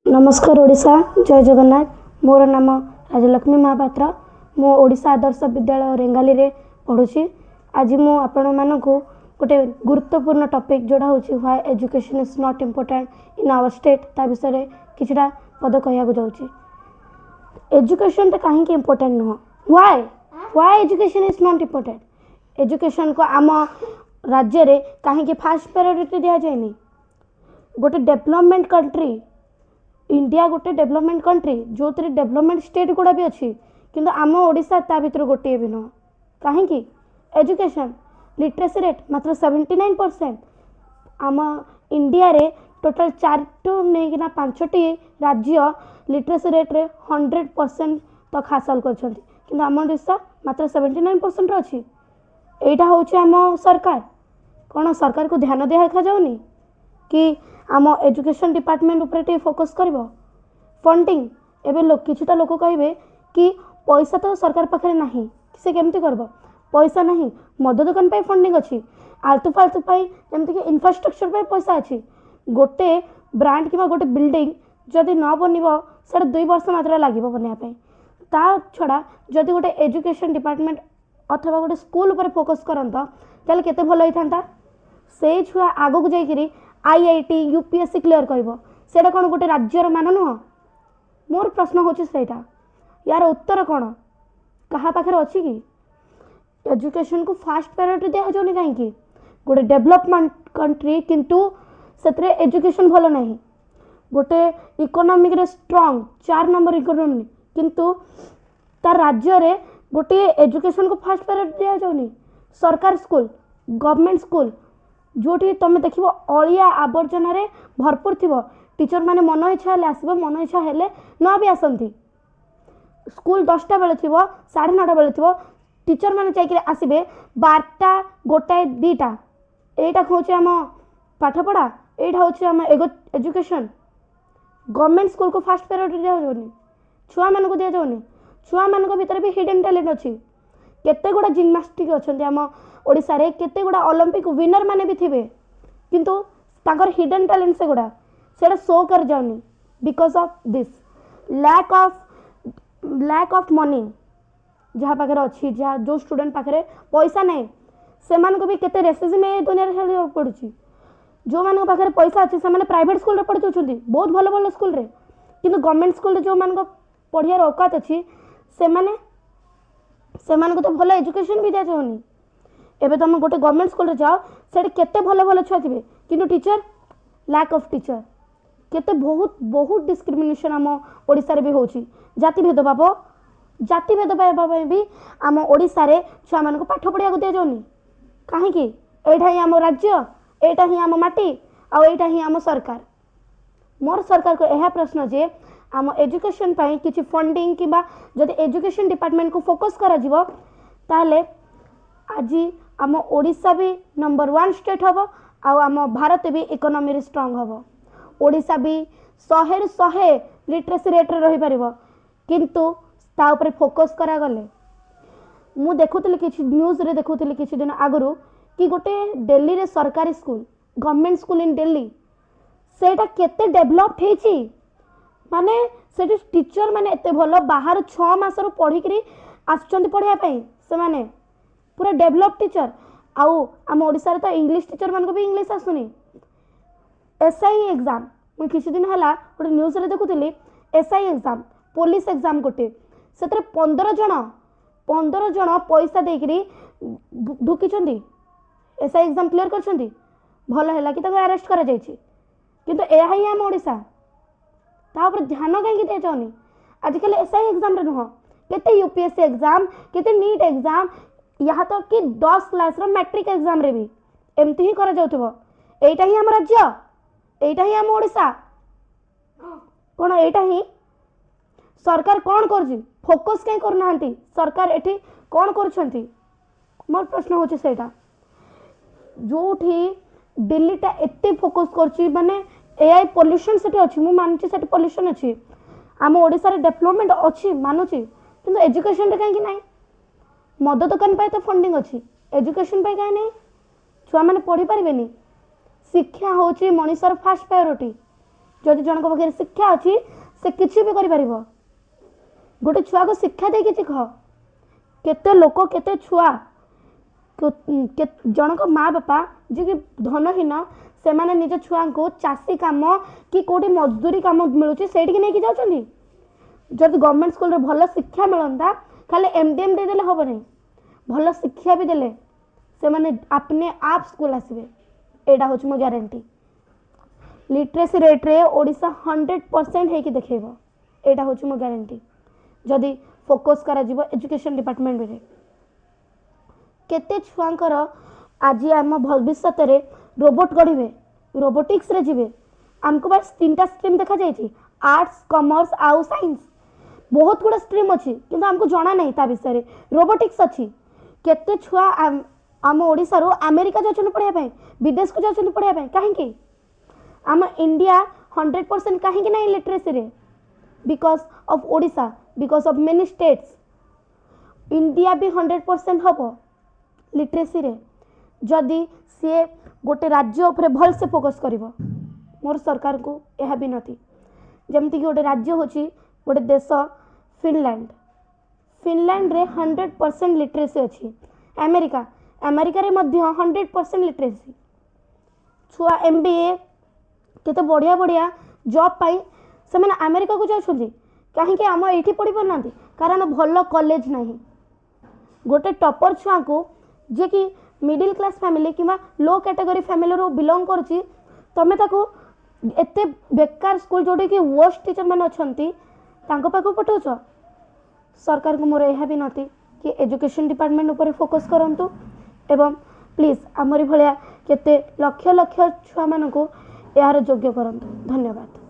नमस्कार ओडिशा जय जगन्नाथ। मोर नाम राजलक्ष्मी महापात्र। मो ओडिशा आदर्श विद्यालय रेंगाली रे पढ़ुची। आज मु आपण मानकु गोटे गुरुत्वपूर्ण टॉपिक जोड़ा होची why education is not important in our state ता विषय किछटा पद कहया जाउची। एजुकेशन ता काहे कि इम्पोर्टेंट नुह why why education is not important. Education को आम राज्य रे काहे कि फास्ट प्रायोरिटी दिया जायनी। गोटे डेवलपमेंट कंट्री इंडिया गोटे डेवलपमेंट कंट्री जो डेवलपमेंट स्टेट गुड़ा भी अच्छी किंतु आम ओडिशा ता भीतर गोटे भी नुह कहीं एजुकेशन लिटरेसी रेट मात्र 79%। आम इंडिया रे टोटल 4 टू नहीं 5टी राज्य लिटरेसी रेट रे 100% तक हासिल कर आम ओडिशा मात्र 79% अच्छी। एटा होची आम सरकार कौन सरकार को ध्यान दिया जाउनी कि आम एजुकेशन डिपार्टमेंट उपरे फोकस करिवो। फंडिंग एबे लोग किछटा लोक कहिबे कि पैसा तो सरकार पाखरे नाही से केमती करबो पैसा नहीं मद दुकान पे फंडिंग अच्छी आलतू फालतू पाई जेमती कि इंफ्रास्ट्रक्चर पे पैसा अच्छी। गोटे ब्रांड किबा गोटे बिल्डिंग जदि न बनिबो सेटा 2 वर्ष मात्र लागिबो बनिया पे। ता छड़ा जदि गोटे एजुकेशन डिपार्टमेंट अथवा गोटे स्कूल ऊपर फोकस करंता ताले केते भलो होइथांता। से छुआ आगो को जाइकरी आईआईटी यूपीएससी क्लियर करिवो सेटा कोन गोटे राज्यर मान नुह। मोर प्रश्न होची सेटा यार उत्तर कौन कहा पाखरे अच्छी कि एजुकेशन को फास्ट प्रायोरिटी दिया जाउनी काहे गोटे डेवलपमेंट कंट्री किंतु सेतरे एजुकेशन भलो नहीं। गोटे इकोनॉमिक रे स्ट्रांग 4 नंबर इकोनॉमी किंतु तार राज्य रे गोटे एजुकेशन को फास्ट प्रायोरिटी दिया जाउनी। सरकार स्कूल गवर्नमेंट स्कूल जोटी तुम देख अलिया आवर्जना रे भरपूर थी टीचर माने मन इच्छा हेले आसबे मन इच्छा हेले न भी आसंती। स्कूल 10टा बेले थी 9:30 बेले थी टीचर माने चाहिए आसबे 12टा 1टा 2टा। एटा होची आम पाठपढ़ा एटा होची आम एजुकेशन। गवर्नमेंट स्कूल को फास्ट प्रायोरिटी दिया जाउनी छुआ मान को दिया जाउनी। छुआ मान को भीतर भी हिडन टैलेंट अच्छी केते गुड़ा जिम्नास्टिक अच्छे आम ओडिशा रे केते गुड़ा ओलंपिक विनर माने भी थिबे किंतु ताकर हिडन टैलेंट से गुड़ा सेटा शो कर जाउनी because of this lack of money जहाँ पाखे अच्छी जहाँ जो स्टूडेंट पाखे पैसा नहीं से मान को भी केते रेसिज्म ए दुनिया रे पड़ुची। जो मान पाखे पैसा अच्छे से प्राइवेट स्कूल रे पढ़ दउछंती बहुत भलो भलो स्कूल रे किंतु गवर्नमेंट स्कूल रे जो मान को पढ़ियार औकात अच्छी से मान को तो भलो एजुकेशन भी दिया जाउनी। एबे तुम गोटे गवर्नमेंट स्कूल रे जाओ सेठी केते भलो भलो छुआ थिबे किंतु टीचर लैक ऑफ टीचर केते बहुत बहुत डिस्क्रिमिनेशन आम ओडिशा रे भी होची। जाति भेदभाव भी आम ओडिशा रे छुआ मान को पाठ पढ़िया को दिया जाउनी काहे एटा ही आम राज्य एटा ही आम माटी आ एटा ही आम सरकार। मोर सरकार को यह प्रश्न जे आम एजुकेशन पाई किछि फंडिंग किबा जदि एजुकेशन डिपार्टमेंट को फोकस करा जिवो ताले आज आम ओडिशा भी नंबर 1 स्टेट हम आम भारत भी इकोनॉमी रे स्ट्रांग हम। ओडिशा भी 100 लिटरेसी रेट रे रही पारिबो किंतु ता ऊपर फोकस करा गले। मु देखुतली किछि न्यूज रे देखुतली किछि दिन आगरु कि गोटे दिल्ली रे सरकारी स्कूल गवर्नमेंट स्कूल इन दिल्ली सेटा केते डेवलप्ड हेची माने सेठी टीचर माने एते भलो बाहर 6 मास रो पढ़ी करी आछचंती पढ़िया पई से माने पूरा डेवलप टीचर आउ आम ओडिशा रे तो इंग्लिश टीचर मान को भी इंग्लिश आसुनी। एसआई एग्जाम मु किछि दिन हला गोटे न्यूज रे देखुतली एसआई एग्जाम पुलिस एग्जाम गोटे सेतरे 15 जण पैसा देकरी ढुकीचंदी एसआई एग्जाम क्लियर करछंदी भलो हैला कि ताको अरेस्ट करा जायछि किंतु एहा ही आम ओडिशा ता ऊपर ध्यान काहे दिया जाउनी। आजकल एसआई एग्जाम रे नुह केते यूपीएससी एग्जाम केते नीट एग्जाम यहाँ तो कि 10 क्लास रो मैट्रिक एग्जाम रे भी एमती ही करा जाउथबो। एटा ही हम राज्य एटा ही हम ओडिशा कोन एटा ही सरकार कौन करजी फोकस कहीं करना सरकार एठी कौन करछंती। मोर प्रश्न होची सेटा जोठी दिल्ली टा एते फोकस करची माने एआई पोल्यूशन सेठी अछि मु मानछि सेठी पोल्यूशन अछि आम ओडिशा रे डेवलपमेंट अछि मानुछि किंतु एजुकेशन रे काहे नाही। मद दुकान पाई तो फंडिंग अच्छी एजुकेशन पाई कहीं नहीं छुआ मैंने पढ़ी पारे। शिक्षा हूँ मनीषर फास्ट प्रायोरिटी जदि जनक पाखे शिक्षा अच्छी से किसी भी कर गोटे छुआ को शिक्षा दे कि केते लोक केते छुआ जनक माँ बापा जी कि धनहीन से माने निज छुआ को चाषी काम कि कौटी मजदूरी काम मिलूँ से नहीं जाऊँ जब गवर्नमेंट स्कूल रे भल शिक्षा मिलता खाली एमडीएम देदेले हम नहीं भल शिक्षा भी देले से माने अपने आप स्कूल आसबे एटा हूँ मो ग्यारंटी लिटरेसी रेट रे ओडिशा 100% है कि देखेब एटा हूँ मो ग्यारंटी जदि फोकस करा जिवो एजुकेशन डिपार्टमेंट रे केते छुआंकर आज आम भविष्य रे रोबोट गढ़े रोबोटिक्स रे जिवे आमको बस 3टा स्ट्रीम देखा जाए आर्ट्स कॉमर्स आउ साइंस बहुत गुड़ा स्ट्रीम अच्छी किंतु हमको जना नहीं ता विषय रोबोटिक्स अच्छी केते छुआ आम ओडिसा रो अमेरिका जाउछन पढ़ाई विदेश को जाउछन पढ़ाई कहीं आम इंडिया 100% कहीं नहीं लिटरेसी रे because of Odisha because of many states India भी 100% हम लिटरेसी रे जदि सी गोटे राज्य उपरे भल से फोकस करिवो मोर सरकार को यह विनती जमती कि गोटे राज्य होची गोटे देश फिनलैंड फिनलैंड रे 100% लिटरेसी अच्छी अमेरिका अमेरिका रे मध्य 100% लिटरेसी छुआ एमबीए केते बढ़िया बढ़िया जॉब पाई से मैंने अमेरिका को जाउछंती कहीं आम ये पढ़ी पारना कारण भल कॉलेज नहीं गोटे टॉपर छुआ को जे कि मिडिल क्लास फैमिली कि लो कैटेगरी फैमिली रो बिलोंग करछि तमे ताको एते बेकार स्कूल जोड़े कि वर्स्ट टीचर मान अच्छी पाख पठाउछ सरकार को मोर यह विनती कि एजुकेशन डिपार्टमेंट ऊपर फोकस करंतु एवं प्लीज आमरी भलिया केते लक्ष लक्ष छुआ मानक यार योग्य करंतु धन्यवाद।